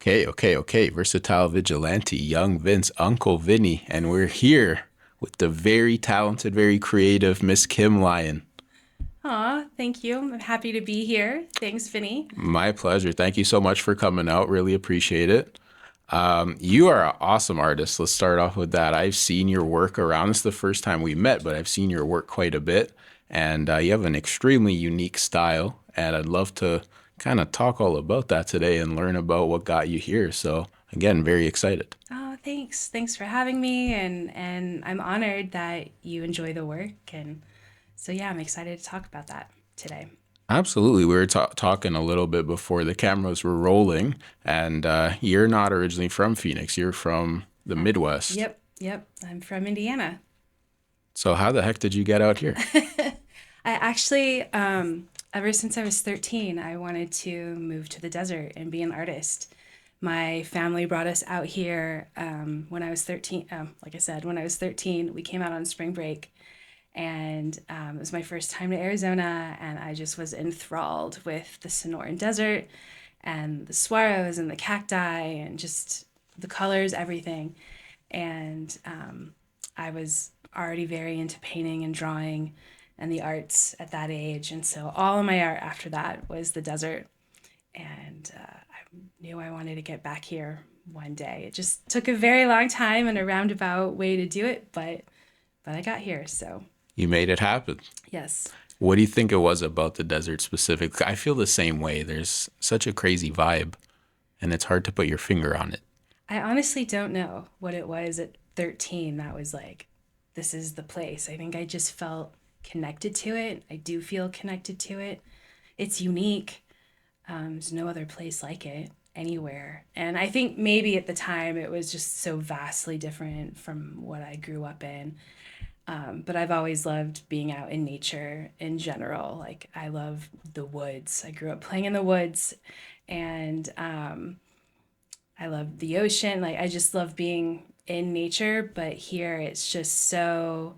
Okay. Versatile Vigilante, Young Vince, Uncle Vinny, and we're here with the very talented, very creative Miss Kim Lyon. Aw, thank you. I'm happy to be here. Thanks, Vinny. My pleasure. Thank you so much for coming out. Really appreciate it. You are an awesome artist. Let's start off with that. I've seen your work around. This is the first time we met, but I've seen your work quite a bit, and you have an extremely unique style. And I'd love to kind of talk all about that today and learn about what got you here. So, again, very excited. Oh, thanks. Thanks for having me, and I'm honored that you enjoy the work. And so yeah, I'm excited to talk about that today. Absolutely. We were talking a little bit before the cameras were rolling, and you're not originally from Phoenix. You're from the Uh, Midwest. yep. I'm from Indiana. So, how the heck did you get out here? I actually, ever since I was 13, I wanted to move to the desert and be an artist. My family brought us out here when I was 13. Like I said, when I was 13, we came out on spring break, and it was my first time to Arizona, and I just was enthralled with the Sonoran Desert and the saguaros and the cacti and just the colors, everything. And I was already very into painting and drawing and the arts at that age. And so all of my art after that was the desert. And I knew I wanted to get back here one day. It just took a very long time and a roundabout way to do it, but I got here. So You made it happen. yes, What do you think it was about the desert specifically? I feel the same way. There's such a crazy vibe, and it's hard to put your finger on it. I honestly don't know what it was at 13 that was like, this is the place. I think I just felt connected to it. I do feel connected to it. It's unique. There's no other place like it anywhere. And I think maybe at the time it was just so vastly different from what I grew up in. But I've always loved being out in nature in general. Like, I love the woods. I grew up playing in the woods, and I love the ocean. Like, I just love being in nature. But here it's just so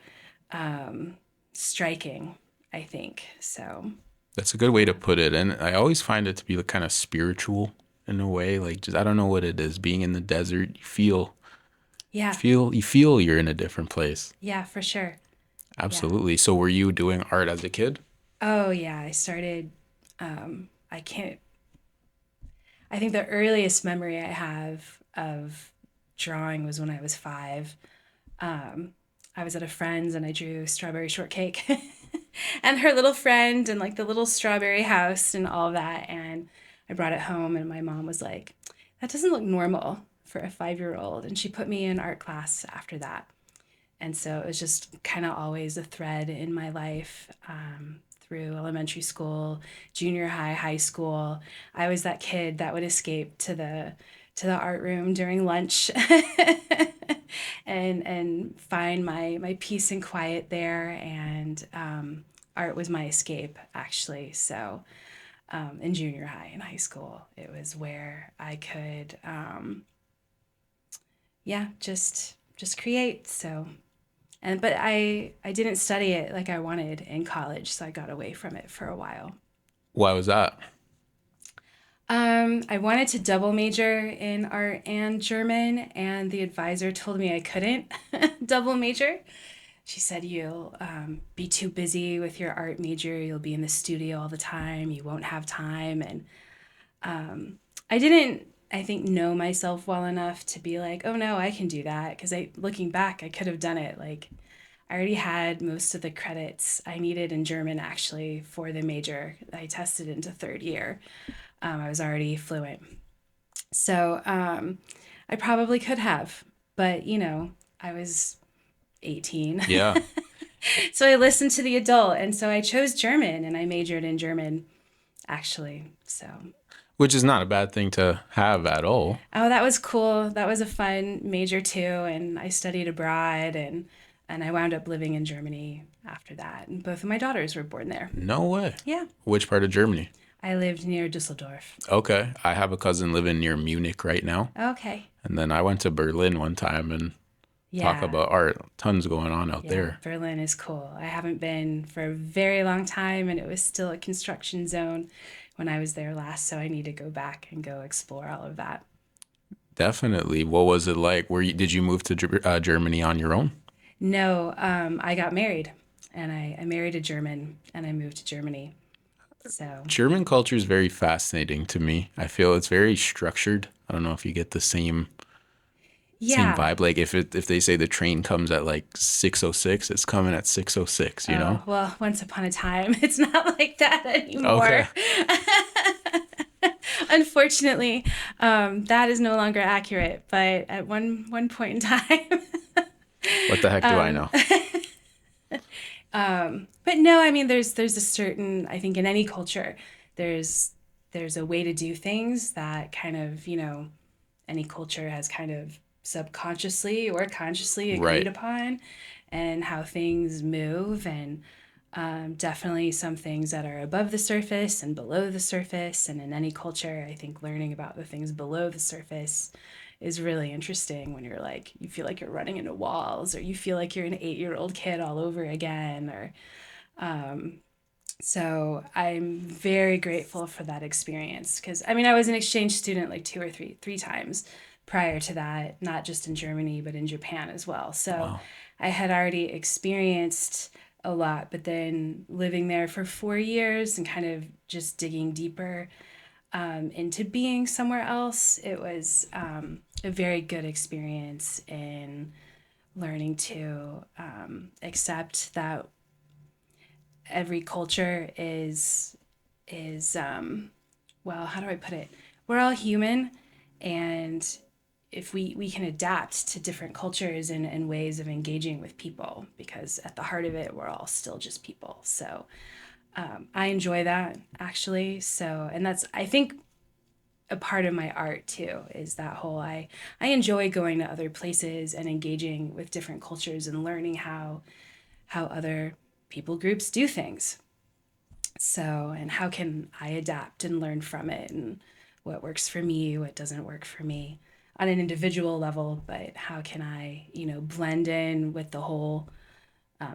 striking, I think. So, That's a good way to put it. And I always find it to be kind of spiritual in a way. Like just I don't know what it is. Being in the desert, yeah, you feel you're in a different place. yeah, for sure. Yeah. Absolutely. So were you doing art as a kid? Oh, yeah. I can't, I think the earliest memory I have of drawing was when I was 5. Um, I was at a friend's and I drew strawberry shortcake and her little friend and like the little strawberry house and all of that. And I brought it home and my mom was like, that doesn't look normal for a 5-year old. And she put me in art class after that. And so it was just kind of always a thread in my life through elementary school, junior high, high school. I was that kid that would escape to the art room during lunch and find my peace and quiet there. And art was my escape, actually. So in junior high and high school, it was where I could, yeah, just create. So and but I didn't study it like I wanted in college, so I got away from it for a while. Why was that? I wanted to double major in art and German, and the advisor told me I couldn't double major. She said, you'll be too busy with your art major. You'll be in the studio all the time. You won't have time. And I didn't, I think, know myself well enough to be like, oh no, I can do that. Because looking back, I could have done it. Like, I already had most of the credits I needed in German actually for the major. I tested into third year. I was already fluent. So I probably could have, but I was 18. Yeah. So I listened to the adult, and so I chose German and I majored in German actually. So, Which is not a bad thing to have at all. oh, that was cool. That was a fun major too, and I studied abroad and I wound up living in Germany after that. And both of my daughters were born there. No way. Yeah. Which part of Germany? I lived near Dusseldorf. Okay. I have a cousin living near Munich right now. Okay. And then I went to Berlin one time and talk Yeah. about art. Tons going on out Yeah, there. Berlin is cool. I haven't been for a very long time, and it was still a construction zone when I was there last, so I need to go back and go explore all of that. Definitely. What was it like? Did you move to Germany on your own? No, I got married and I married a German and I moved to Germany. So, German culture is very fascinating to me. I feel it's very structured. I don't know if you get the same yeah. vibe. Like if they say the train comes at like 6:06, it's coming at 6:06, you know? Oh, well, once upon a time, it's not like that Okay. anymore. Unfortunately, that is no longer accurate. But at one point in time, What the heck do I know? but no, I mean, there's a certain, I think in any culture, there's there's a way to do things that kind of, any culture has kind of subconsciously or consciously agreed Right. upon, and how things move, and definitely some things that are above the surface and below the surface. And in any culture, I think learning about the things below the surface is really interesting when you're like, you feel like you're running into walls, or you feel like you're an 8-year-old kid all over again. Or so I'm very grateful for that experience, because I mean, I was an exchange student like two or three times prior to that, not just in Germany but in Japan as well. So Wow. I had already experienced a lot, but then living there for 4 years and kind of just digging deeper into being somewhere else, it was a very good experience in learning to accept that every culture is well, how do I put it? We're all human, and if we can adapt to different cultures and ways of engaging with people, because at the heart of it, we're all still just people. So I enjoy that, actually. So, and that's, I think, a part of my art too, is that whole, I enjoy going to other places and engaging with different cultures and learning how other people groups do things. So, and how can I adapt and learn from it, and what works for me, what doesn't work for me on an individual level, but how can I, blend in with the whole,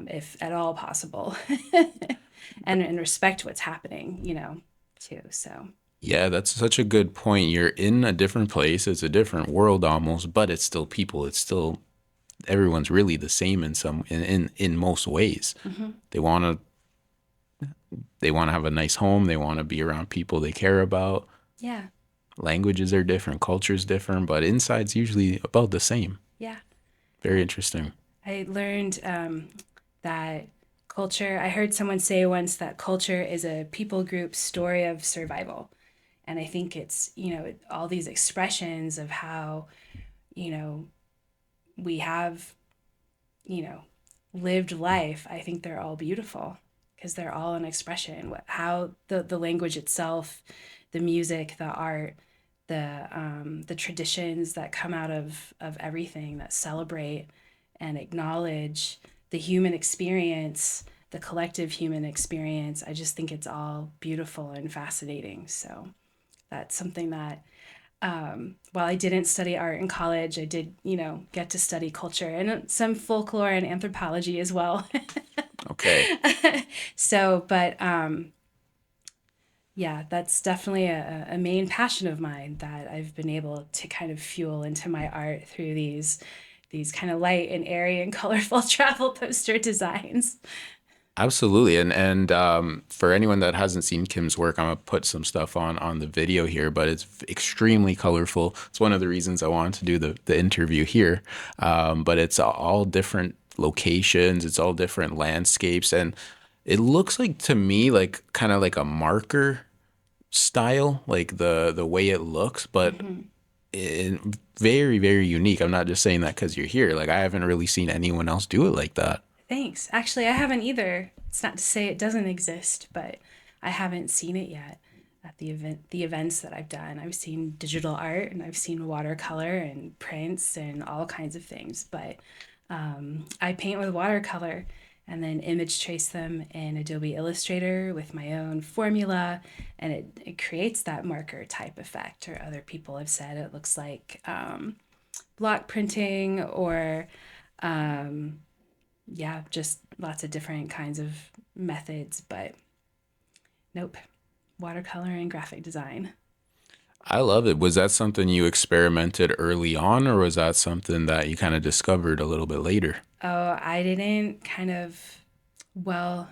if at all possible, and respect what's happening, too. So, Yeah, that's such a good point. You're in a different place. It's a different world almost, but it's still people. It's still everyone's really the same in most ways. mm-hmm. They want to they want to have a nice home. They want to be around people they care about. Yeah, Languages are different, culture's different, but inside's usually about the same. yeah. Very interesting. I learned that culture, I heard someone say once that culture is a people group story of survival. And I think it's, all these expressions of how, you know, we have, you know, lived life. I think they're all beautiful because they're all an expression. How the language itself, the music, the art, the traditions that come out of everything, that celebrate and acknowledge the human experience, the collective human experience. I just think it's all beautiful and fascinating. So that's something that, while I didn't study art in college, I did, get to study culture and some folklore and anthropology as well. Okay. So, but yeah, that's definitely a main passion of mine that I've been able to kind of fuel into my art through these kind of light and airy and colorful travel poster designs. Absolutely. And for anyone that hasn't seen Kim's work, I'm gonna put some stuff on the video here, but it's extremely colorful. It's one of the reasons I wanted to do the interview here. But it's all different locations, it's all different landscapes, and it looks like to me like kind of like a marker style, like the way it looks, but Mm-hmm. very, very unique. I'm not just saying that because you're here. Like I haven't really seen anyone else do it like that. Thanks. Actually, I haven't either. It's not to say it doesn't exist, but I haven't seen it yet at the events that I've done. I've seen digital art and I've seen watercolor and prints and all kinds of things, but I paint with watercolor and then image trace them in Adobe Illustrator with my own formula, and it creates that marker type effect. Or other people have said it looks like block printing, or yeah, just lots of different kinds of methods, but nope, watercolor and graphic design. I love it. Was that something you experimented early on, or was that something that you kind of discovered a little bit later? Oh, I didn't kind of, well,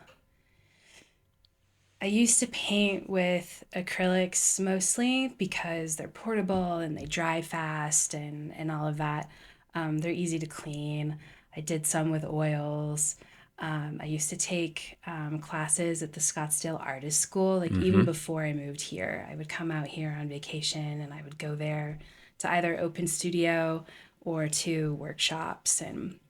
I used to paint with acrylics mostly because they're portable and they dry fast and all of that. They're easy to clean. I did some with oils. I used to take classes at the Scottsdale Artist School, like even Mm-hmm. before I moved here. I would come out here on vacation and I would go there to either open studio or to workshops and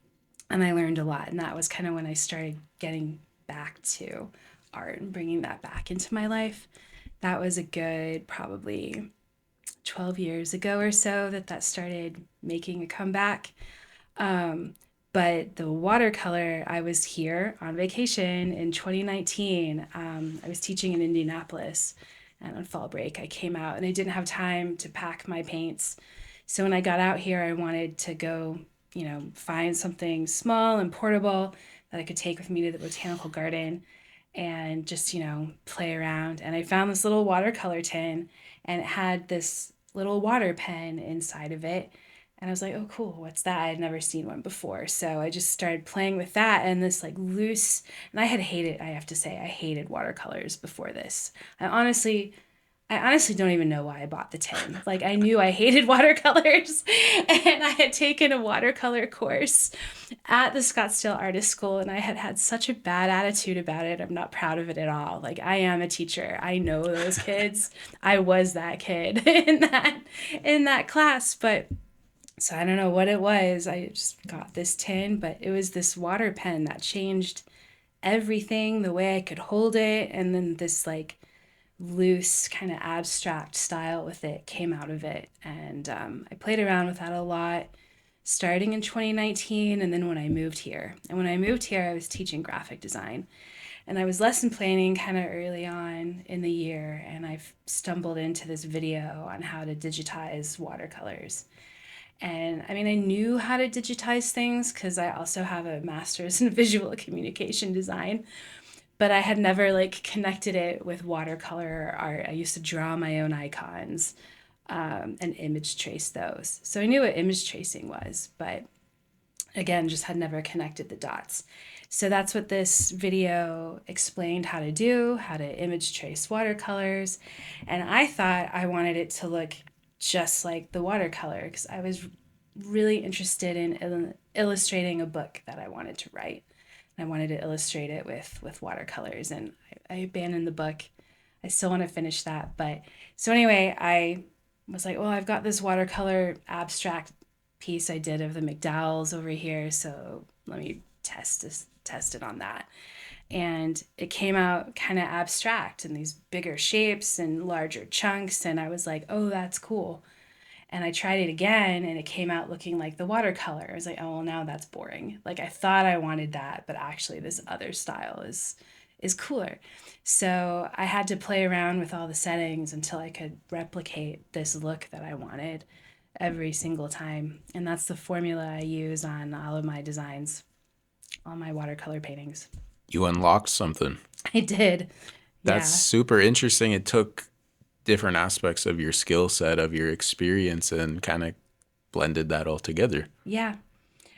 I learned a lot. And that was kind of when I started getting back to art and bringing that back into my life. That was a good probably 12 years ago or so that started making a comeback. But the watercolor, I was here on vacation in 2019. I was teaching in Indianapolis, and on fall break, I came out and I didn't have time to pack my paints. So when I got out here, I wanted to go, find something small and portable that I could take with me to the botanical garden and just, play around. And I found this little watercolor tin and it had this little water pen inside of it. And I was like, oh, cool, what's that? I had never seen one before. So I just started playing with that and this like loose, and I have to say, I hated watercolors before this. I honestly, I honestly don't even know why I bought the tin. Like, I knew I hated watercolors, and I had taken a watercolor course at the Scottsdale Artist School, and I had had such a bad attitude about it. I'm not proud of it at all. Like, I am a teacher. I know those kids. I was that kid in that class, but so I don't know what it was. I just got this tin, but it was this water pen that changed everything, the way I could hold it, and then this like loose kind of abstract style with it came out of it. And I played around with that a lot starting in 2019 and then when I moved here. And when I moved here, I was teaching graphic design. And I was lesson planning kind of early on in the year, and I've stumbled into this video on how to digitize watercolors. And I mean, I knew how to digitize things because I also have a master's in visual communication design, but I had never like connected it with watercolor art. I used to draw my own icons and image trace those. So I knew what image tracing was, but again, just had never connected the dots. So that's what this video explained how to do, how to image trace watercolors. And I thought I wanted it to look just like the watercolor because I was really interested in illustrating a book that I wanted to write. I wanted to illustrate it with watercolors, and I abandoned the book. I still want to finish that, but so anyway, I was like, well, I've got this watercolor abstract piece I did of the McDowells over here, so let me test it on that. And it came out kind of abstract in these bigger shapes and larger chunks, and I was like, oh, that's cool. And I tried it again and it came out looking like the watercolor. I was like, oh well, now that's boring. Like I thought I wanted that, but actually this other style is cooler. So I had to play around with all the settings until I could replicate this look that I wanted every single time. And that's the formula I use on all of my designs, all my watercolor paintings. You unlocked something. I did. That's Yeah. super interesting. It took different aspects of your skill set, of your experience, and kind of blended that all together. Yeah.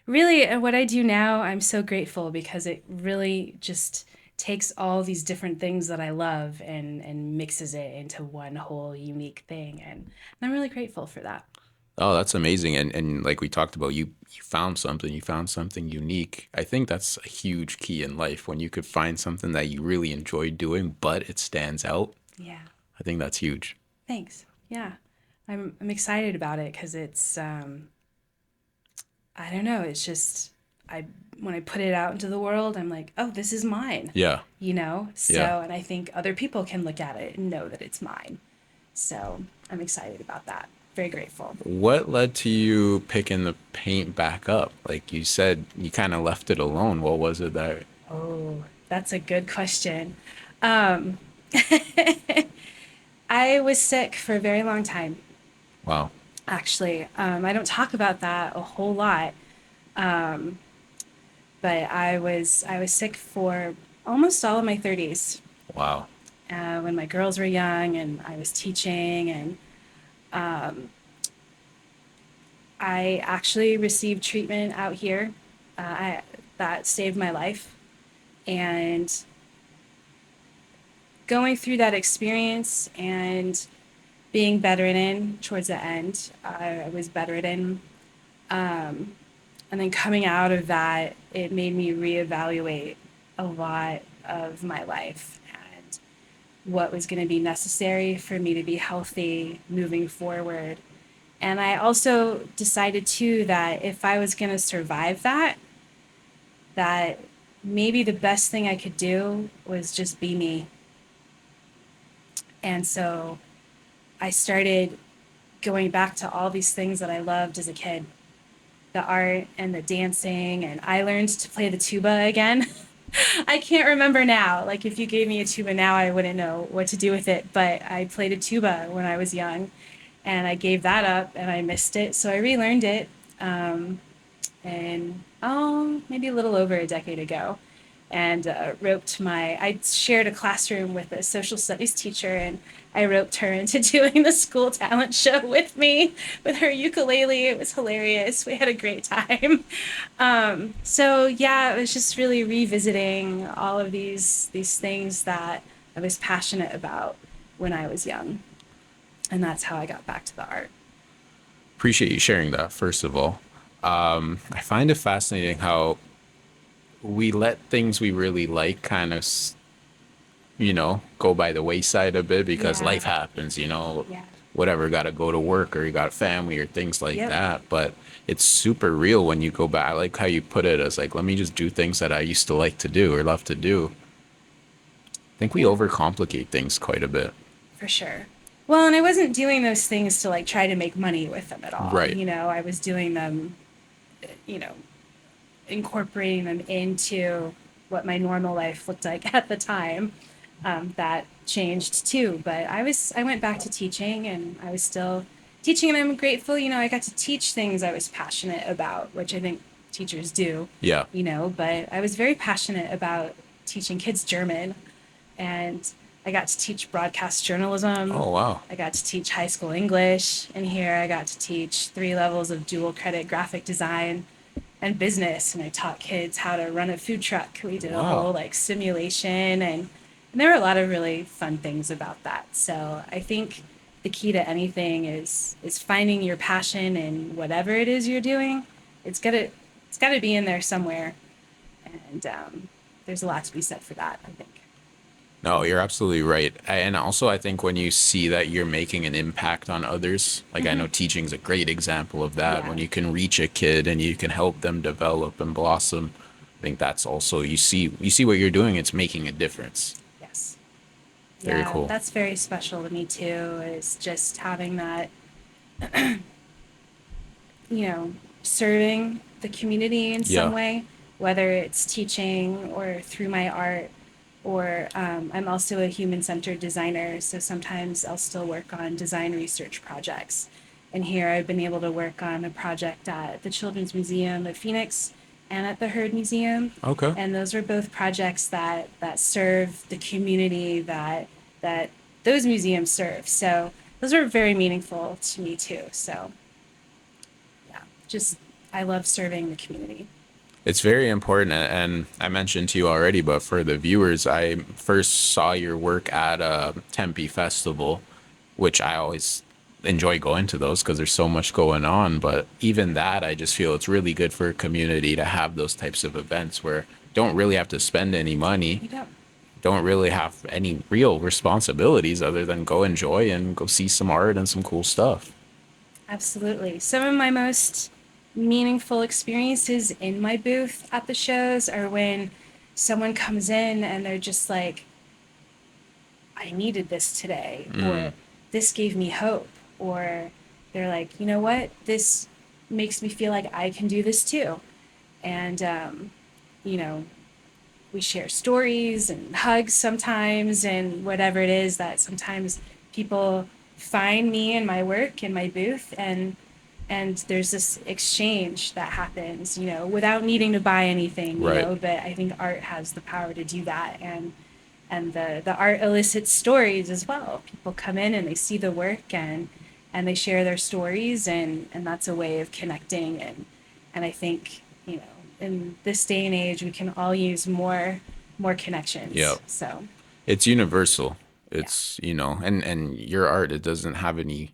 Really, what I do now, I'm so grateful because it really just takes all these different things that I love and mixes it into one whole unique thing. And I'm really grateful for that. Oh, that's amazing. And like we talked about, you found something unique. I think that's a huge key in life when you could find something that you really enjoy doing, but it stands out. Yeah. I think that's huge. Thanks. Yeah. I'm excited about it because I don't know, it's just I when I put it out into the world, I'm like, oh, this is mine. Yeah. Yeah. So and I think other people can look at it and know that it's mine. So I'm excited about that. Very grateful. What led to you picking the paint back up? Like you said, you kind of left it alone. What was it that, Oh, that's a good question. Um, I was sick for a very long time, wow, actually. I don't talk about that a whole lot, but I was sick for almost all of my 30s wow. when my girls were young and I was teaching, and I actually received treatment out here that saved my life. And going through that experience and being bedridden towards the end, I was bedridden. And then coming out of that, it made me reevaluate a lot of my life and what was going to be necessary for me to be healthy moving forward. And I also decided too that if I was going to survive that, that maybe the best thing I could do was just be me. And so I started going back to all these things that I loved as a kid, the art and the dancing, and I learned to play the tuba again. I can't remember now. Like if you gave me a tuba now, I wouldn't know what to do with it, but I played a tuba when I was young and I gave that up and I missed it. So I relearned it and maybe a little over a decade ago, and I shared a classroom with a social studies teacher, and I roped her into doing the school talent show with me with her ukulele. It was hilarious. We had a great time. So yeah, it was just really revisiting all of these things that I was passionate about when I was young, and that's how I got back to the art. Appreciate you sharing that, first of all. I find it fascinating how we let things we really like kind of, go by the wayside a bit because Yeah, life happens, yeah, whatever, got to go to work or you got a family or things like yep, that. But it's super real when you go back. I like how you put it as like, let me just do things that I used to like to do or love to do. I think we yeah. overcomplicate things quite a bit. For sure. Well, and I wasn't doing those things to like try to make money with them at all. Right. You know, I was doing them, you know, incorporating them into what my normal life looked like at the time. That changed too. But I went back to teaching and I was still teaching, and I'm grateful, you know, I got to teach things I was passionate about, which I think teachers do, Yeah. you know, but I was very passionate about teaching kids German, and I got to teach broadcast journalism. Oh, wow. I got to teach high school English, and here I got to teach 3 levels of dual credit graphic design and business. And I taught kids how to run a food truck. We did a Wow. whole like simulation, and there were a lot of really fun things about that. So I think the key to anything is finding your passion in whatever it is you're doing. It's gotta be in there somewhere, and there's a lot to be said for that, I think. No, you're absolutely right. And also, I think when you see that you're making an impact on others, like I know teaching's a great example of that. Yeah. When you can reach a kid and you can help them develop and blossom, I think that's also you see what you're doing. It's making a difference. Yes. Very Yeah, cool. that's very special to me too, is just having that, you know, serving the community in some Yeah. way, whether it's teaching or through my art, or I'm also a human centered designer. So sometimes I'll still work on design research projects. And here I've been able to work on a project at the Children's Museum of Phoenix and at the Heard Museum. Okay. And those are both projects that serve the community that those museums serve. So those are very meaningful to me too. So yeah, just I love serving the community. It's very important, and I mentioned to you already, but for the viewers, I first saw your work at a Tempe festival, which I always enjoy going to those because there's so much going on. But even that, I just feel it's really good for a community to have those types of events where don't really have to spend any money, You know, don't really have any real responsibilities other than go enjoy and go see some art and some cool stuff. absolutely. Some of my most meaningful experiences in my booth at the shows are when someone comes in and they're just like, I needed this today, or this gave me hope, or they're like, you know what, this makes me feel like I can do this too. And, you know, we share stories and hugs sometimes, and whatever it is that sometimes people find me in my work in my booth, and there's this exchange that happens, you know, without needing to buy anything, you Right. know, but I think art has the power to do that. And the art elicits stories as well. People come in and they see the work, and they share their stories, and that's a way of connecting. And I think, in this day and age, we can all use more Yeah. connections. So It's universal. yeah, It's, and your art, it doesn't have any,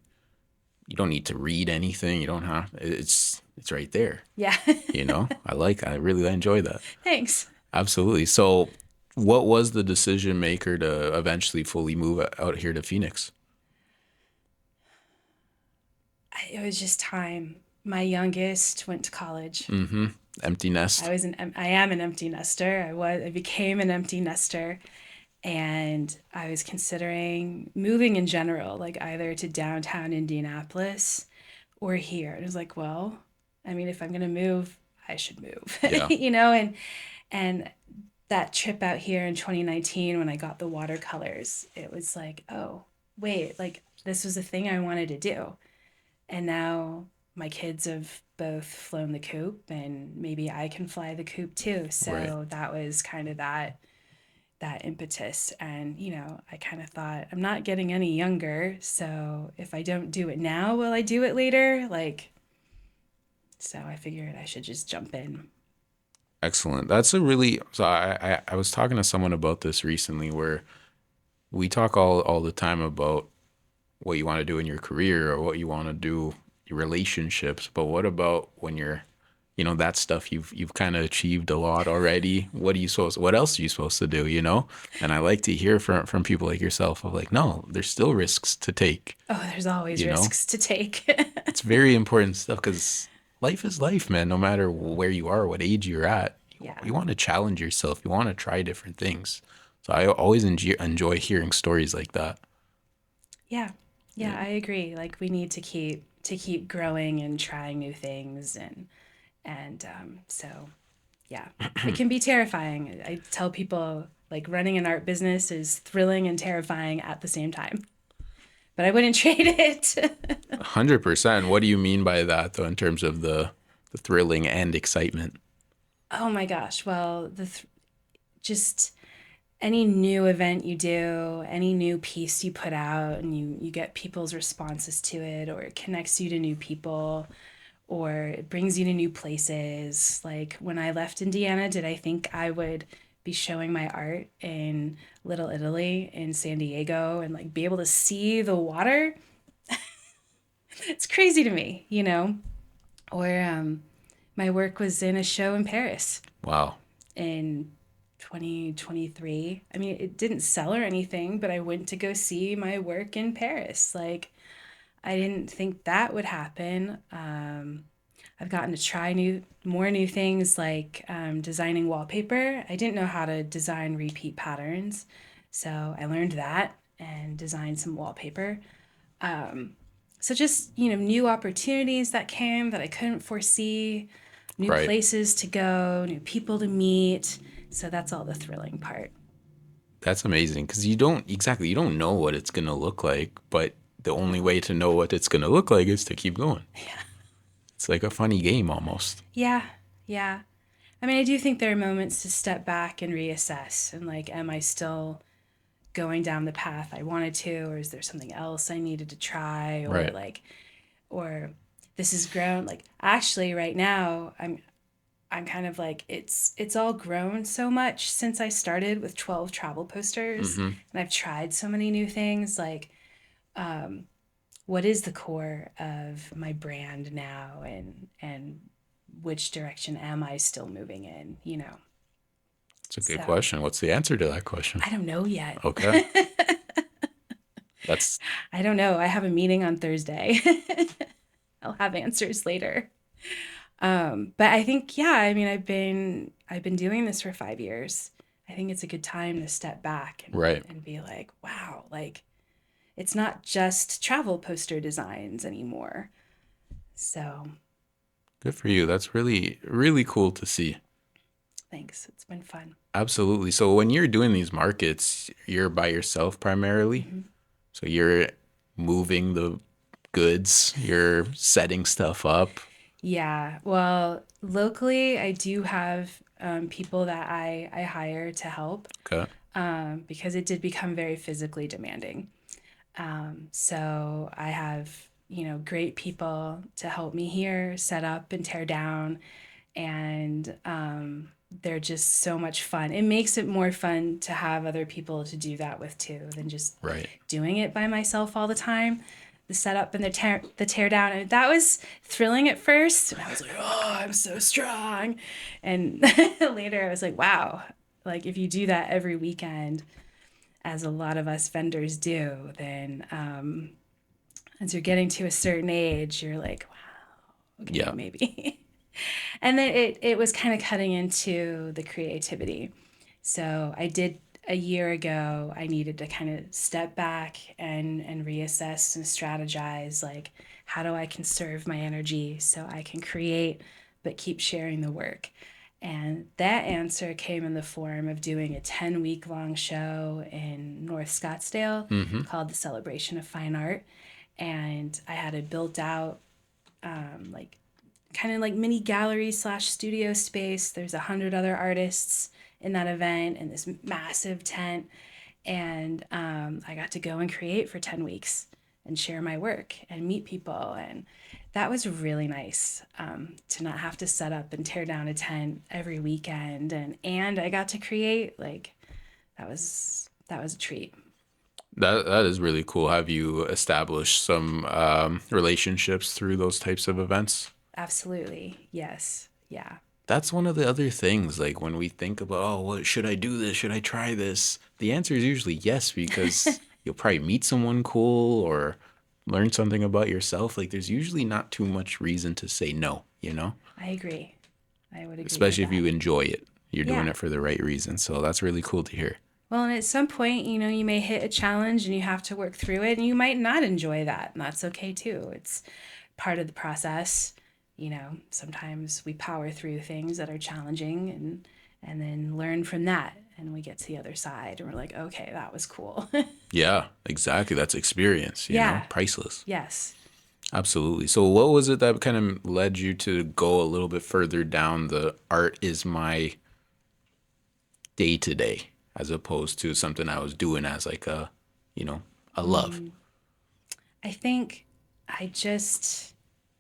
you don't need to read anything. You don't have, it's right there. yeah. I really enjoy that. Thanks. Absolutely. So, what was the decision maker to eventually fully move out here to Phoenix? It was just time. My youngest went to college. Empty nest. I am an empty nester. I became an empty nester, and I was considering moving in general, like either to downtown Indianapolis or here. And it was like, well, I mean, if I'm gonna move, I should move, Yeah. and that trip out here in 2019 when I got the watercolors, it was like, oh, wait, like this was a thing I wanted to do. And now my kids have both flown the coop, and maybe I can fly the coop too. Right. So that was kind of that impetus. And I kind of thought, I'm not getting any younger, so if I don't do it now, will I do it later? Like, so I figured I should just jump in. Excellent. That's a really, so I was talking to someone about this recently where we talk all the time about what you want to do in your career or what you want to do your relationships, but what about when you're, that stuff you've kind of achieved a lot already. What else are you supposed to do? And I like to hear from people like yourself of like, no, there's still risks to take, Oh, there's always you know? risks to take. It's very important stuff because life is life, man. No matter where you are, what age you're at, Yeah. you want to challenge yourself. You want to try different things. So I always enjoy hearing stories like that. Yeah. Yeah, I agree. Like we need to keep growing and trying new things, and yeah, it can be terrifying. I tell people like running an art business is thrilling and terrifying at the same time, but I wouldn't trade it. 100%. What do you mean by that, though, in terms of the thrilling and excitement? Oh my gosh. Well, just any new event you do, any new piece you put out, and you get people's responses to it, or it connects you to new people, or it brings you to new places. Like when I left Indiana, did I think I would be showing my art in Little Italy in San Diego and like be able to see the water? It's crazy to me. Or my work was in a show in Paris Wow. in 2023. I mean, it didn't sell or anything, but I went to go see my work in Paris. Like, I didn't think that would happen. I've gotten to try more new things like designing wallpaper. I didn't know how to design repeat patterns, so I learned that and designed some wallpaper. So just new opportunities that came that I couldn't foresee, new Right. places to go, new people to meet. So that's all the thrilling part. That's amazing because you don't know what it's going to look like, but the only way to know what it's going to look like is to keep going. It's like a funny game almost. Yeah, yeah. I mean, I do think there are moments to step back and reassess and like, am I still going down the path I wanted to, or is there something else I needed to try, or Right. like, or this has grown. Like, actually, right now, I'm kind of like it's all grown so much since I started with 12 travel posters, Hmm. and I've tried so many new things. Like, what is the core of my brand now, and which direction am I still moving in? It's a good So question. What's the answer to that question? I don't know yet. Okay. That's I don't know. I have a meeting on Thursday. I'll have answers later. But I think, yeah, I mean, I've been doing this for 5 years. I think it's a good time to step back and, right. and be like, wow, like it's not just travel poster designs anymore. So Good for you. That's really, really cool to see. thanks. It's been fun. Absolutely. So when you're doing these markets, you're by yourself primarily. Hmm. So you're moving the goods, you're setting stuff up. Yeah. Well, locally, I do have people that I hire to help, Okay. because it did become very physically demanding. So I have great people to help me here set up and tear down. And they're just so much fun. It makes it more fun to have other people to do that with too than just Right. doing it by myself all the time. The setup and the tear down, and that was thrilling at first. And I was like, "Oh, I'm so strong," and later I was like, "Wow, like if you do that every weekend, as a lot of us vendors do, then as you're getting to a certain age, you're like, wow, okay, Yeah. maybe." And then it was kind of cutting into the creativity. So I did a year ago, I needed to kind of step back and reassess and strategize like, how do I conserve my energy so I can create but keep sharing the work? And that answer came in the form of doing a 10-week long show in North Scottsdale Mm-hmm. called the Celebration of Fine Art. And I had a built out, like, kind of like mini gallery slash studio space. There's 100 other artists in that event in this massive tent. And I got to go and create for 10 weeks and share my work and meet people. And that was really nice, to not have to set up and tear down a tent every weekend. And I got to create. Like, that was a treat. That is really cool. Have you established some relationships through those types of events? Absolutely. Yes. Yeah. That's one of the other things. Like when we think about, oh, what should I do this? Should I try this? The answer is usually yes, because you'll probably meet someone cool or learn something about yourself. Like there's usually not too much reason to say no, you know? I agree. I would agree with Especially if that. you enjoy it. You're doing Yeah. it for the right reason. So that's really cool to hear. Well, and at some point, you may hit a challenge and you have to work through it, and you might not enjoy that, and that's okay too. It's part of the process. Sometimes we power through things that are challenging and then learn from that, and we get to the other side and we're like, okay, that was cool. Yeah, exactly. That's experience, Yeah. priceless. Yes. Absolutely. So, what was it that kind of led you to go a little bit further down the art is my day to day, as opposed to something I was doing as like you know, a love? I think I just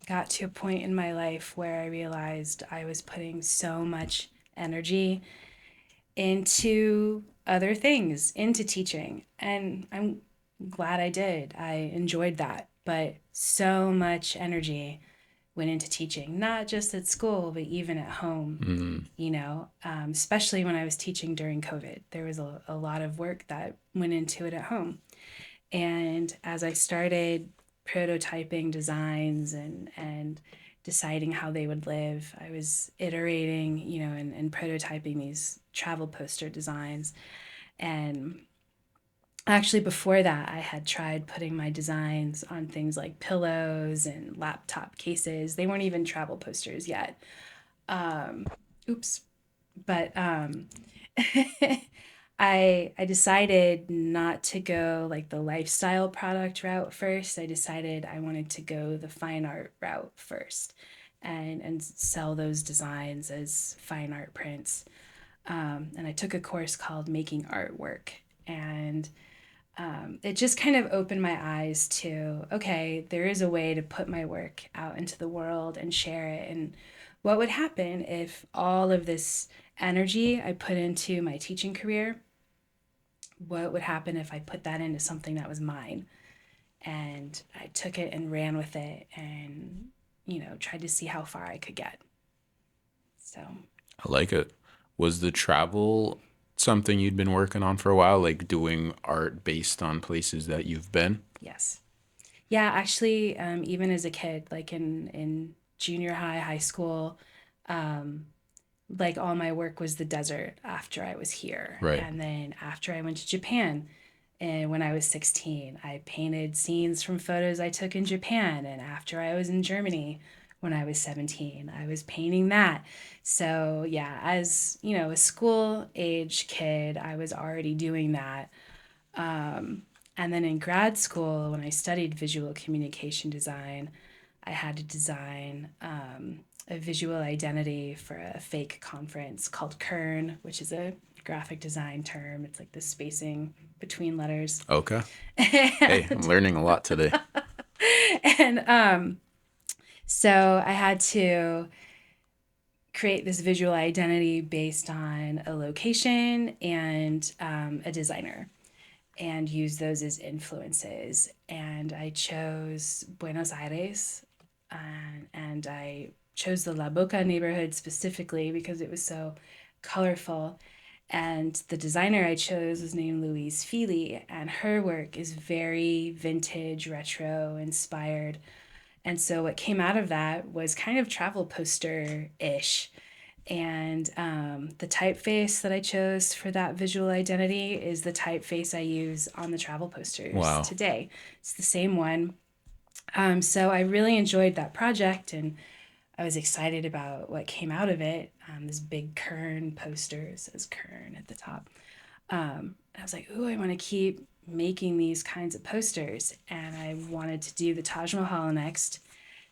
got to a point in my life where I realized I was putting so much energy into other things, into teaching. And I'm glad I did. I enjoyed that. But so much energy went into teaching, not just at school, but even at home, Mm, especially when I was teaching during COVID. There was a lot of work that went into it at home. And as I started prototyping designs and deciding how they would live, I was iterating, and prototyping these travel poster designs. And actually, before that, I had tried putting my designs on things like pillows and laptop cases. They weren't even travel posters yet. Oops. But I decided not to go like the lifestyle product route first. I decided I wanted to go the fine art route first, and sell those designs as fine art prints. And I took a course called Making Artwork, and it just kind of opened my eyes to, okay, there is a way to put my work out into the world and share it. And what would happen if all of this energy I put into my teaching career, what would happen if I put that into something that was mine? And I took it and ran with it and, tried to see how far I could get. So, I like it. Was the travel something you'd been working on for a while, like doing art based on places that you've been? yes. Yeah, actually, even as a kid, like in junior high, high school, like all my work was the desert after I was here. Right. And then after I went to Japan, and when I was 16, I painted scenes from photos I took in Japan. And after I was in Germany when I was 17, I was painting that. So, yeah, as, a school age kid, I was already doing that. And then in grad school, when I studied visual communication design, I had to design a visual identity for a fake conference called Kern, which is a graphic design term. It's like the spacing between letters. Okay. Hey, I'm And learning a lot today. And so I had to create this visual identity based on a location and a designer and use those as influences. And I chose Buenos Aires, and I chose the La Boca neighborhood specifically because it was so colorful. And the designer I chose was named Louise Feely, and her work is very vintage, retro inspired. And so what came out of that was kind of travel poster ish. And the typeface that I chose for that visual identity is the typeface I use on the travel posters Wow. today. It's the same one. So I really enjoyed that project, and I was excited about what came out of it. This big Kern poster says Kern at the top. I was like, ooh, I want to keep making these kinds of posters, and I wanted to do the Taj Mahal next.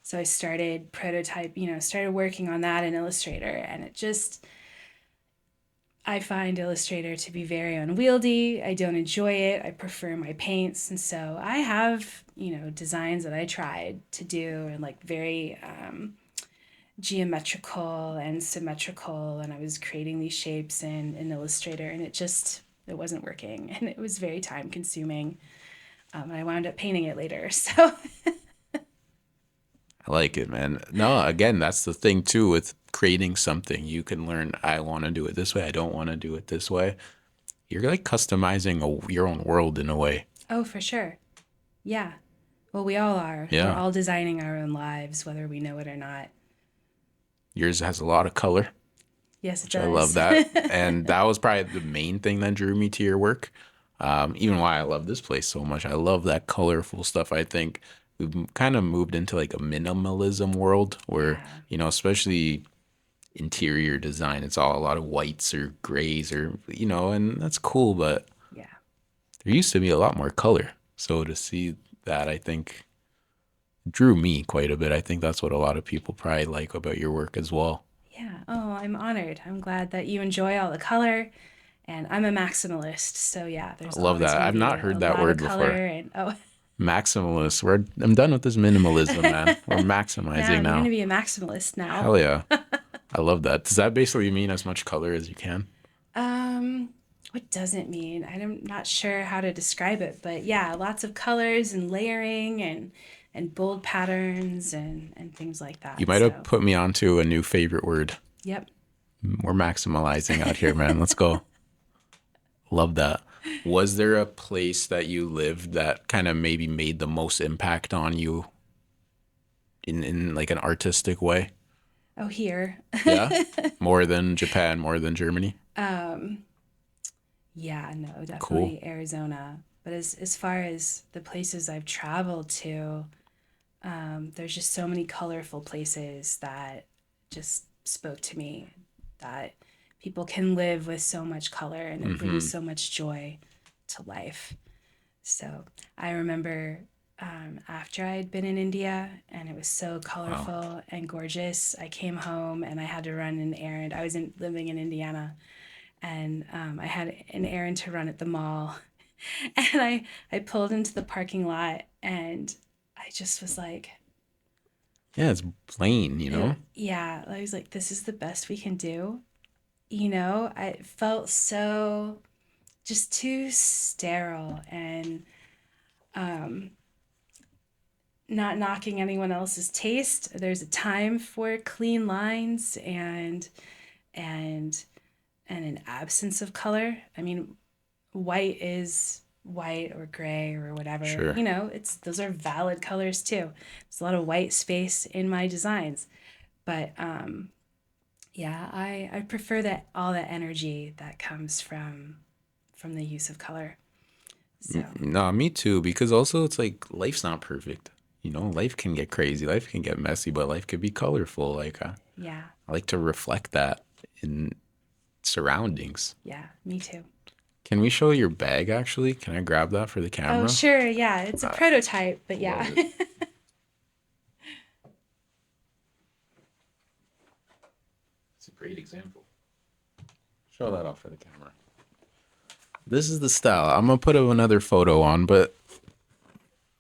So I started started working on that in Illustrator, and I find Illustrator to be very unwieldy. I don't enjoy it. I prefer my paints. And so I have, designs that I tried to do and like very geometrical and symmetrical. And I was creating these shapes in Illustrator, and it wasn't working. And it was very time consuming. And I wound up painting it later. So, I like it, man. No, again, that's the thing too with creating something. You can learn, I want to do it this way. I don't want to do it this way. You're like customizing your own world in a way. oh, for sure. Yeah. Well, we all are. We're Yeah. all designing our own lives, whether we know it or not. Yours has a lot of color, Yes, it which I love does. that. And that was probably the main thing that drew me to your work. Even why I love this place so much. I love that colorful stuff. I think we've kind of moved into like a minimalism world where, Yeah. especially interior design, it's all a lot of whites or grays or, and that's cool, but Yeah. there used to be a lot more color. So to see that, I think drew me quite a bit. I think that's what a lot of people probably like about your work as well. Yeah. Oh, I'm honored. I'm glad that you enjoy all the color. And I'm a maximalist. So, yeah, I there's love always that. going to I've be not a heard that lot of word color. before. And oh, Maximalist. I'm done with this minimalism, man. We're now maximizing you're going to now. be a maximalist now. Hell yeah. I love that. Does that basically mean as much color as you can? Um, what does it mean? I'm not sure how to describe it, but yeah, lots of colors and layering and bold patterns and things like You that. might have So, put me onto a new favorite word. yep. We're maximalizing out here, man. Let's go. Love that. Was there a place that you lived that kind of maybe made the most impact on you in like an artistic way? Oh, here. Yeah. More than Japan, more than Germany. um, Yeah, no, Cool. definitely Arizona. But as far as the places I've traveled to, there's just so many colorful places that just spoke to me that people can live with so much color and it brings Mm-hmm. so much joy to life. So I remember after I had been in India and it was so Wow. colorful and gorgeous, I came home and I had to run an errand. Living in Indiana, and I had an errand to run at the mall. And I pulled into the parking lot, and I just was like, Yeah, it's plain, you know? yeah, I was like, this is the best we can do. I felt so just too sterile and um, not knocking anyone else's taste. There's a time for clean lines and and an absence of color. I mean, white is white or gray or whatever. Sure. It's those are valid colors too. There's a lot of white space in my designs, but yeah, I prefer that all that energy that comes from the use of color. So No, me too, because also it's like life's not perfect. Life can get crazy, life can get messy, but life could be colorful. Like yeah, I like to reflect that in surroundings. yeah, me too. Can we show your bag actually? Can I grab that for the Oh camera? sure, yeah, it's a prototype, but yeah. Love it. It's a great example. Show that off for the camera. This is the style. I'm gonna put another photo on, but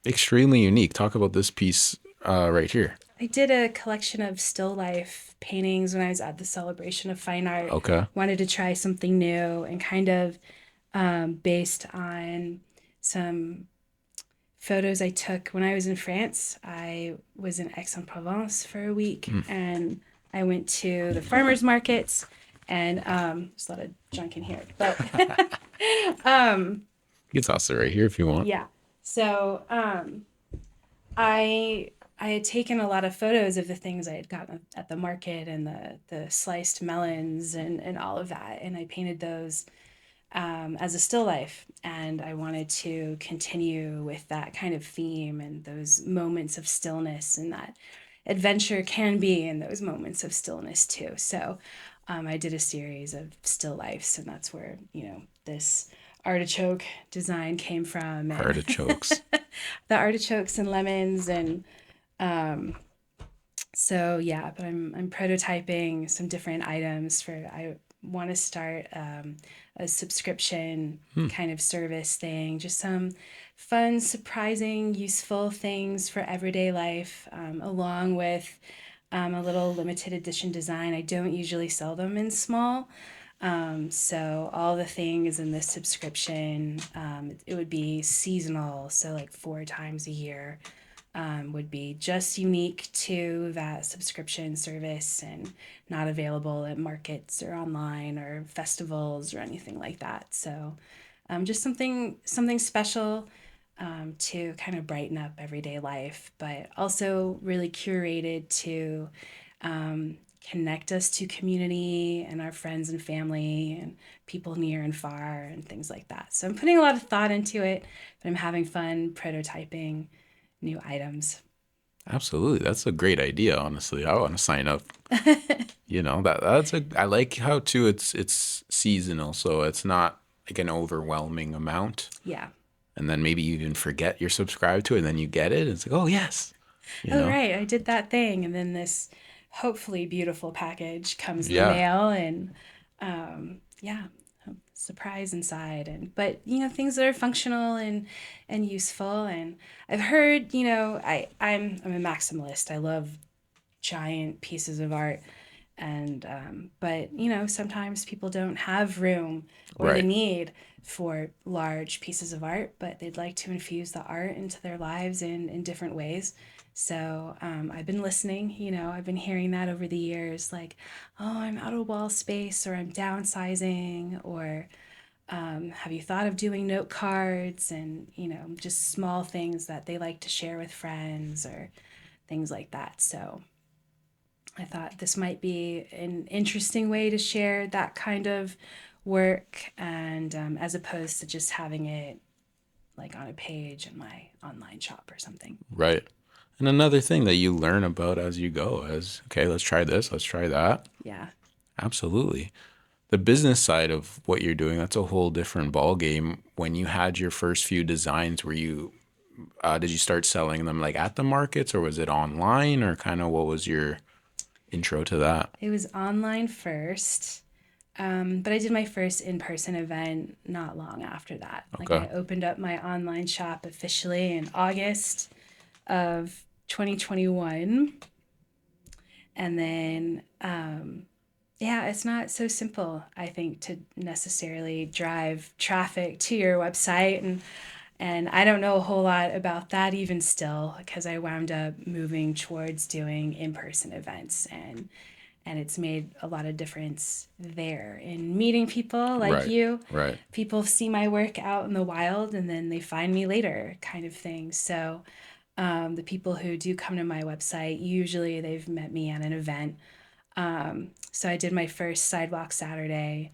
Extremely unique. Talk about this piece right here. I did a collection of still life paintings when I was at the Celebration of Fine Art. Okay. Wanted to try something new and kind of based on some photos I took when I was in France. I was in Aix-en-Provence for a week and I went to the farmers markets and there's a lot of junk in here, but You can toss it right here if you want. yeah. So I had taken a lot of photos of the things I had gotten at the market and the sliced melons and all of that, and I painted those as a still life. And I wanted to continue with that kind of theme and those moments of stillness, and that adventure can be in those moments of stillness too. So I did a series of still lifes, and that's where, this artichoke design came from, and Artichokes. the artichokes and lemons. And so yeah, but I'm prototyping some different items for I want to start a subscription kind of service thing, just some fun, surprising, useful things for everyday life, along with a little limited edition design. I don't usually sell them in small. So all the things in this subscription, it would be seasonal, so like 4 times a year would be just unique to that subscription service and not available at markets or online or festivals or anything like that. So just something special to kind of brighten up everyday life, but also really curated to connect us to community and our friends and family and people near and far and things like that. So I'm putting a lot of thought into it, but I'm having fun prototyping new items. Absolutely. That's a great idea, honestly. I want to sign up. I like how too it's seasonal, so it's not like an overwhelming amount. Yeah. And then maybe you even forget you're subscribed to it and then you get it. And it's like, oh yes. You Oh, know? right. I did that thing. And then this hopefully beautiful package comes in the Yeah. mail and yeah, surprise inside. And but things that are functional and useful. And I've heard, I'm a maximalist. I love giant pieces of art. And but sometimes people don't have room or the Right. need for large pieces of art, but they'd like to infuse the art into their lives in different ways. So I've been listening. I've been hearing that over the years, like, oh, I'm out of wall space, or I'm downsizing, or have you thought of doing note cards, and just small things that they like to share with friends or things like that. So I thought this might be an interesting way to share that kind of work, and as opposed to just having it like on a page in my online shop or something. Right. And another thing that you learn about as you go is, okay, let's try this, let's try that. Yeah. Absolutely. The business side of what you're doing, that's a whole different ball game. When you had your first few designs, did you start selling them like at the markets or was it online or kind of what was your intro to that? It was online first, but I did my first in person event not long after that. Like, Okay. I opened up my online shop officially in August of 2021. And then yeah, it's not so simple, I think, to necessarily drive traffic to your website, and I don't know a whole lot about that even still, because I wound up moving towards doing in-person events, and it's made a lot of difference there in meeting people like Right. you. Right. People see my work out in the wild and then they find me later, kind of thing. So the people who do come to my website, usually they've met me at an event. So I did my first Sidewalk Saturday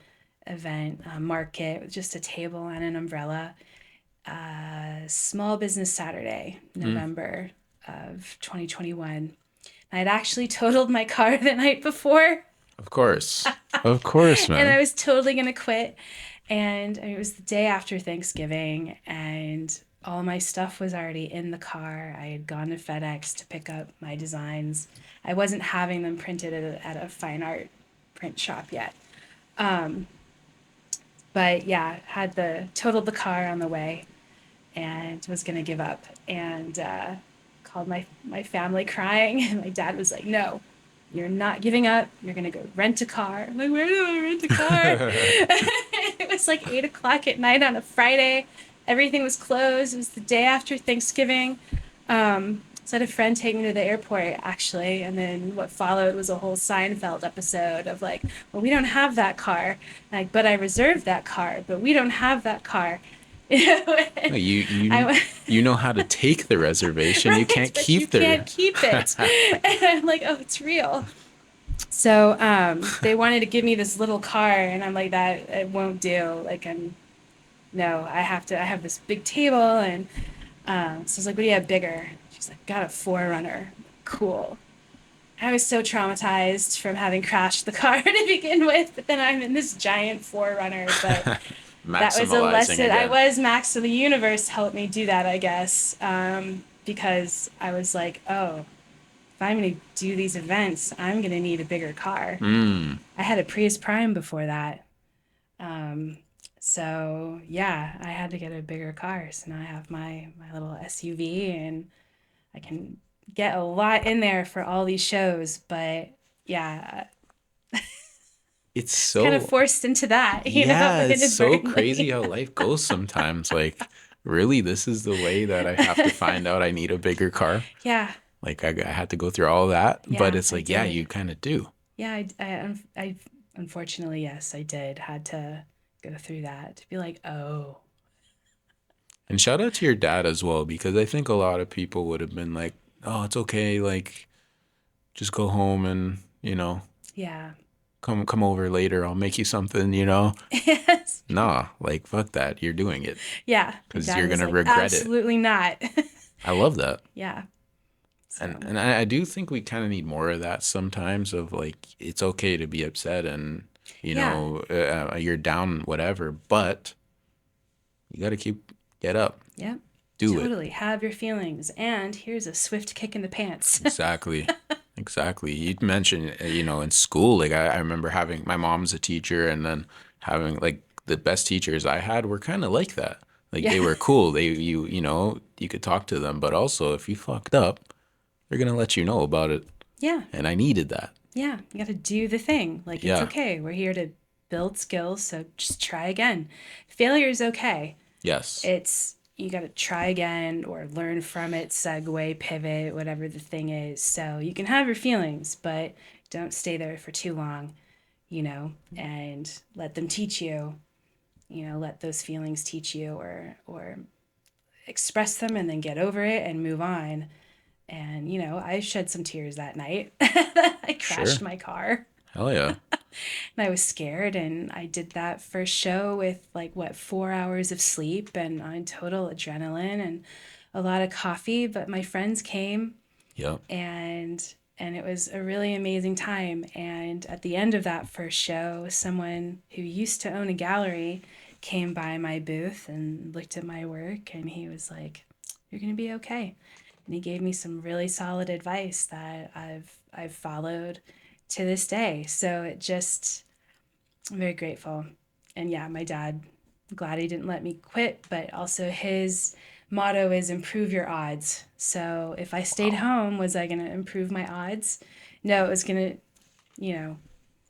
event, market with just a table and an umbrella. Small Business Saturday, November of 2021. I had actually totaled my car the night before, Of course. Of course, and I man. was totally gonna quit. And it was the day after Thanksgiving, and all my stuff was already in the car. I had gone to FedEx to pick up my designs. I wasn't having them printed at a fine art print shop yet. But yeah, had the totaled the car on the way, and was going to give up, and called my family crying, and my dad was like, no, you're not giving up, you're going to go rent a car. I'm like, where do I rent a car? It was like 8 o'clock at night on a Friday. Everything was closed. It was the day after Thanksgiving. So I had a friend take me to the airport, actually, and then what followed was a whole Seinfeld episode of like, well, we don't have that car, like, but I reserved that car, but we don't have that car. No, And I you know how to take the reservation. You right, can't but you keep can't the. keep it. And I'm like, oh, it's real. So they wanted to give me this little car, and I'm like, that it won't do. Like, I'm no, I have to. I have this big table, and so I was like, what do you have bigger? She's like, got a Forerunner. Cool. I was so traumatized from having crashed the car to begin with, but then I'm in this giant Forerunner. But that was a Maximalizing lesson. I again. was Max, so the universe helped me do that, I guess, because I was like, oh, if I'm going to do these events, I'm going to need a bigger car. Mm. I had a Prius Prime before that. Um, so yeah, I had to get a bigger car. So now I have my little SUV, and I can get a lot in there for all these shows. But yeah, It's kind of so forced into that, Yeah, it's so crazy inadvertently. how life goes sometimes. Like, really, this is the way that I have to find out I need a bigger car. Yeah, Like, I had to go through all that, but yeah, it's I like, yeah, did. you kind of do. Yeah, I unfortunately, yes, I did. Had to go through that to be like, oh, And shout out to your dad as well, because I think a lot of people would have been like, oh, it's okay. Like, just go home and, yeah, come over later. I'll make you something, you know? yes, Nah, like, fuck that. You're doing it yeah. My because dad you're was gonna like, regret it. absolutely not. I love that. Yeah. And So and I do think we kind of need more of that sometimes of like it's okay to be upset and yeah, you're down whatever, but you got to get up, yeah, do it. totally. Have your feelings, and here's a swift kick in the pants. Exactly. Exactly. You mentioned in school like I remember having my mom's a teacher and then having like the best teachers I had were kind of like that. Like Yeah, they were cool. You could talk to them, but also if you fucked up, they're going to let you know about it. yeah, And I needed that. yeah. You got to do the thing. Like it's Yeah. okay. We're here to build skills, so just try again. Failure is okay. Yes. It's you got to try again or learn from it, segue, pivot, whatever the thing is. So you can have your feelings, but don't stay there for too long, and let them teach you. Let those feelings teach you, or express them and then get over it and move on. And I shed some tears that night. I crashed Sure. my car, Hell yeah. and I was scared, and I did that first show with like what 4 hours of sleep and on total adrenaline and a lot of coffee. But my friends came, Yep. and it was a really amazing time. And at the end of that first show, someone who used to own a gallery came by my booth and looked at my work, and he was like, "You're gonna be okay." And he gave me some really solid advice that I've followed to this day. So I'm very grateful. And yeah, my dad, glad he didn't let me quit, but also his motto is improve your odds. So if I stayed Wow. home, was I going to improve my odds? No, it was going to, you know,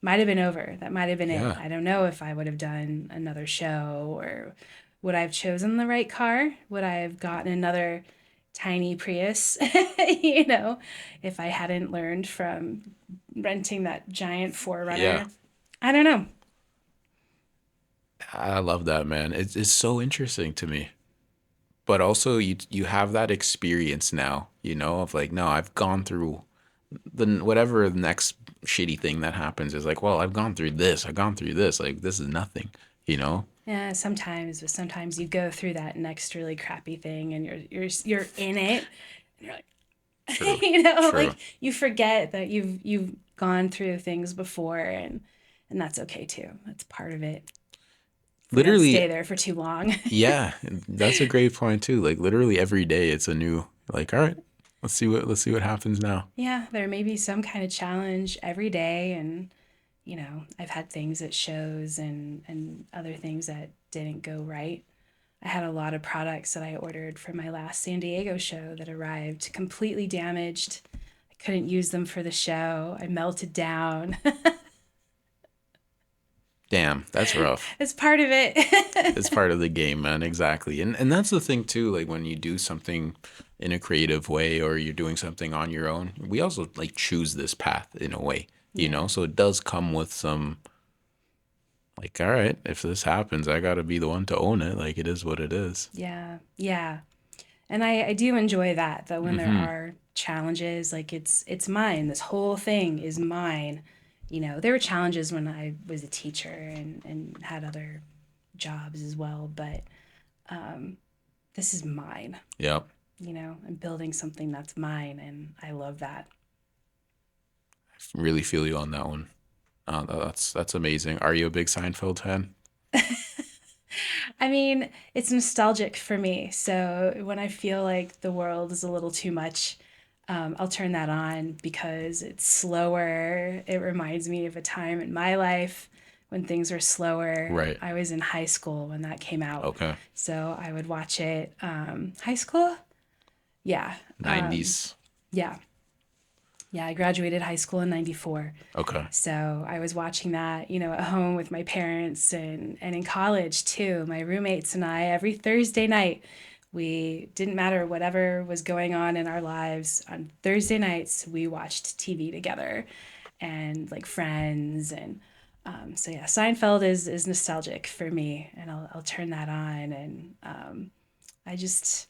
might have been over. That might have been it. Yeah. I don't know if I would have done another show, or would I have chosen the right car? Would I have gotten another tiny Prius, if I hadn't learned from renting that giant Yeah. Forerunner? I don't know. I love that, man. It's so interesting to me. But also you have that experience now, of like, no, I've gone through the whatever the next shitty thing that happens is like, well, I've gone through this. I've gone through this. Like this is nothing, you know? Yeah, sometimes, but sometimes you go through that next really crappy thing, and you're in it, and you're like, True. like True. you forget that you've gone through things before, and that's okay too. That's part of it. If we don't Literally, stay there for too long. yeah, that's a great point too. Like literally every day it's a new like, all right, let's see what happens now. Yeah, there may be some kind of challenge every day, and I've had things at shows and other things that didn't go right. I had a lot of products that I ordered for my last San Diego show that arrived completely damaged. I couldn't use them for the show. I melted down. Damn, that's rough. It's part of It's it. part of the game, man. Exactly. And that's the thing too, like when you do something in a creative way or you're doing something on your own, we also like choose this path in a way, you Yeah. know? So it does come with some like, all right, if this happens, I got to be the one to own it. Like it is what it is. Yeah. Yeah. And I do enjoy that when there Mhm. are challenges, like it's mine. This whole thing is mine. There were challenges when I was a teacher and had other jobs as well, but this is mine. Yep. I'm building something that's mine, and I love that. Really feel you on that one. That's amazing. Are you a big Seinfeld fan? I mean, it's nostalgic for me. So when I feel like the world is a little too much, I'll turn that on because it's slower. It reminds me of a time in my life when things were slower. Right. I was in high school when that came out. Okay. So I would watch it. High school? Yeah. 90s. Yeah. Yeah. I graduated high school in 94. Okay. So I was watching that, at home with my parents and in college too. My roommates and I, every Thursday night, we didn't matter whatever was going on in our lives. On Thursday nights, we watched TV together and like Friends. And so, yeah, Seinfeld is nostalgic for me. And I'll turn that on. And I just,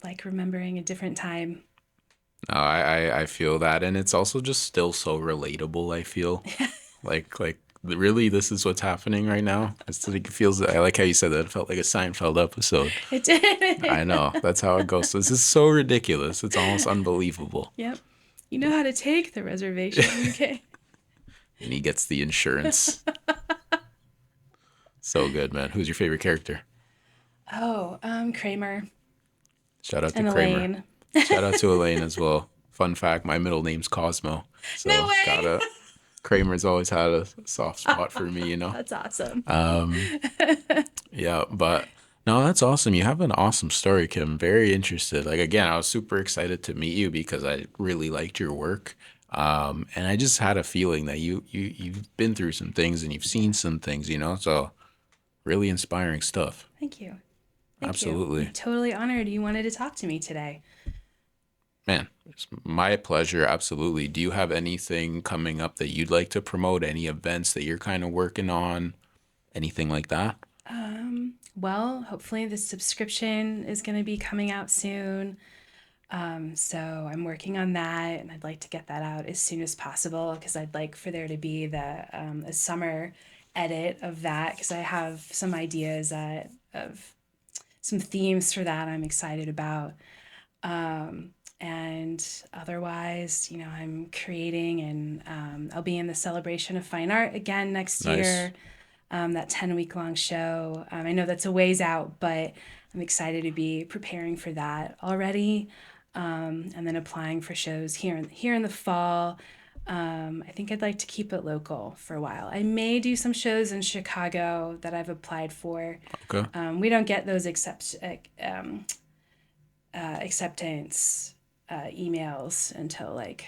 like remembering a different time. No, I feel that, and it's also just still so relatable. I feel like really this is what's happening right now. It's like it feels. I like how you said that. It felt like a Seinfeld episode. It did. I know that's how it goes. This is so ridiculous. It's almost unbelievable. Yep. You know how to take the reservation. Okay. And he gets the insurance. So good, man. Who's your favorite character? Oh, Kramer Shout out to and Kramer. Elaine. Shout out to Elaine as well. Fun fact: my middle name's Cosmo, No so way. gotta. Kramer's always had a soft spot for me, you know. That's awesome. Yeah, but no, that's awesome. You have an awesome story, Kim. Very interested. Like again, I was super excited to meet you because I really liked your work. And I just had a feeling that you've been through some things and you've seen some things, you know. So really inspiring stuff. Thank you. Thank you. I'm Absolutely. totally honored you wanted to talk to me today. Man, it's my pleasure. Absolutely. Do you have anything coming up that you'd like to promote? Any events that you're kind of working on? Anything like that? Well, hopefully the subscription is going to be coming out soon. So I'm working on that, and I'd like to get that out as soon as possible because I'd like for there to be a summer edit of that because I have some ideas of some themes for that I'm excited about. And otherwise, I'm creating, and I'll be in the Celebration of Fine Art again next Nice. year. That 10-week long show. I know that's a ways out, but I'm excited to be preparing for that already. And then applying for shows here in the fall. I think I'd like to keep it local for a while. I may do some shows in Chicago that I've applied for. Okay. We don't get those acceptance emails until like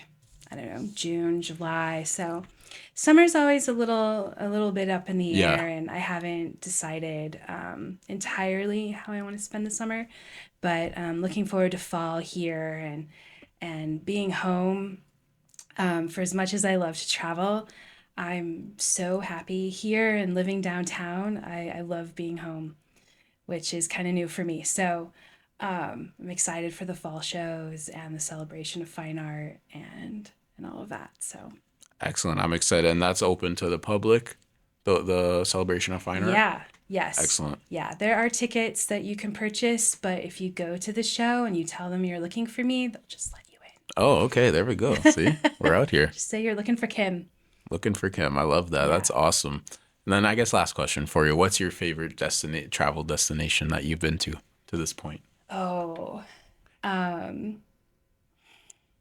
I don't know June, July. So summer's always a little bit up in the Yeah. air, and I haven't decided entirely how I want to spend the summer. But looking forward to fall here and being home. For as much as I love to travel, I'm so happy here and living downtown. I love being home, which is kind of new for me. So I'm excited for the fall shows and the celebration of fine art and all of that. So Excellent. I'm excited. And that's open to the public, the celebration of fine art. yeah, yes, Excellent. yeah. There are tickets that you can purchase, but if you go to the show and you tell them you're looking for me, they'll just let you Oh, okay. There we go. See, we're out in. here Just say you're looking for Kim. looking for Kim. I love that. Yeah. That's awesome. And then I guess last question for you. What's your favorite travel destination that you've been to this point? Oh, um,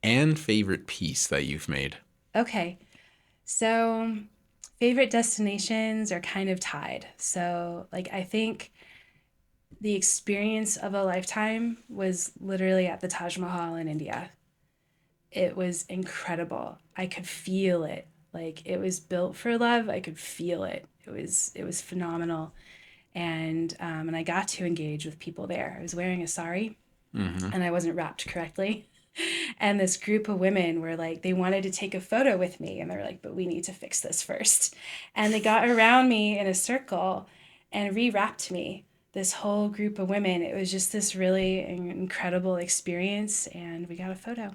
And favorite piece that you've made? okay. So Favorite destinations are kind of tied. So, like, I think the experience of a lifetime was literally at the Taj Mahal in India. It was incredible. I could feel it. Like it was built for love. I could feel it. It was phenomenal. And I got to engage with people there. I was wearing a sari Mm-hmm. and I wasn't wrapped correctly. And this group of women were like, they wanted to take a photo with me. And they're like, but we need to fix this first. And they got around me in a circle and rewrapped me. This whole group of women. It was just this really incredible experience. And we got a photo.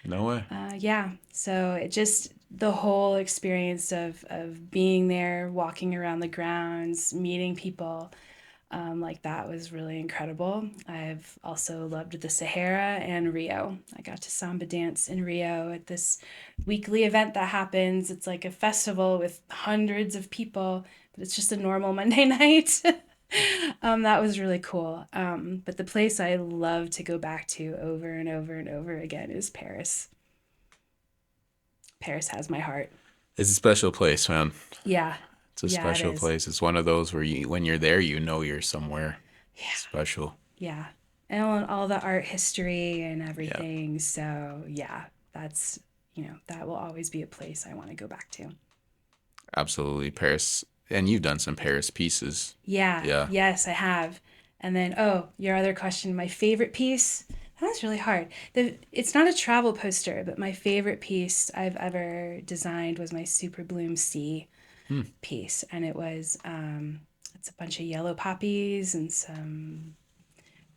No way. Yeah. So it just, the whole experience of being there, walking around the grounds, meeting people, like that was really incredible. I've also loved the Sahara and Rio. I got to samba dance in Rio at this weekly event that happens. It's like a festival with hundreds of people, but it's just a normal Monday night. That was really cool. But the place I love to go back to over and over and over again is Paris. Paris has my heart. It's a special place, man. Yeah. It's a Yeah, it special is. place. It's one of those where you, when you're there, you know you're somewhere Yeah. special. Yeah. And all the art history and Yeah, everything. So, yeah, that's, that will always be a place I want to go back to. absolutely. Paris. And you've done some Paris pieces. Yeah. Yeah. Yes, I have. And then, oh, your other question, my favorite piece. That was really hard. It's not a travel poster, but my favorite piece I've ever designed was my Super Bloom Sea Hmm. piece. And it's a bunch of yellow poppies and some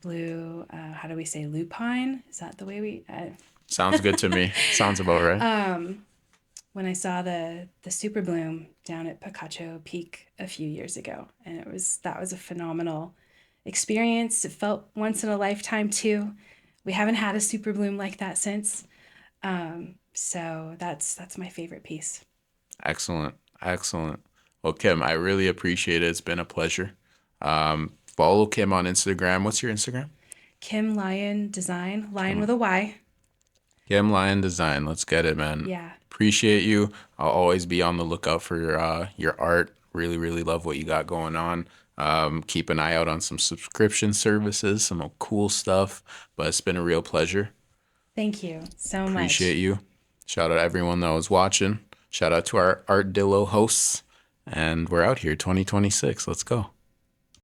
blue, how do we say, lupine? Is that the way Sounds good to me. Sounds about right. when I saw the super bloom down at Picacho Peak a few years ago, and that was a phenomenal experience. It felt once in a lifetime too. We haven't had a super bloom like that since. So that's my favorite piece. Excellent. Excellent. Well, Kim, I really appreciate it. It's been a pleasure. Follow Kim on Instagram. What's your Instagram? Kim Lyon Design, Lion Kim, with a Y. Kim Lyon Design. Let's get it, man. Yeah. Appreciate you. I'll always be on the lookout for your art. Really, really love what you got going on. Keep an eye out on some subscription services, some cool stuff. But it's been a real pleasure. Thank you so Appreciate much. you. Shout out to everyone that was watching. Shout out to our Art Dillo hosts. And we're out here 2026. Let's go.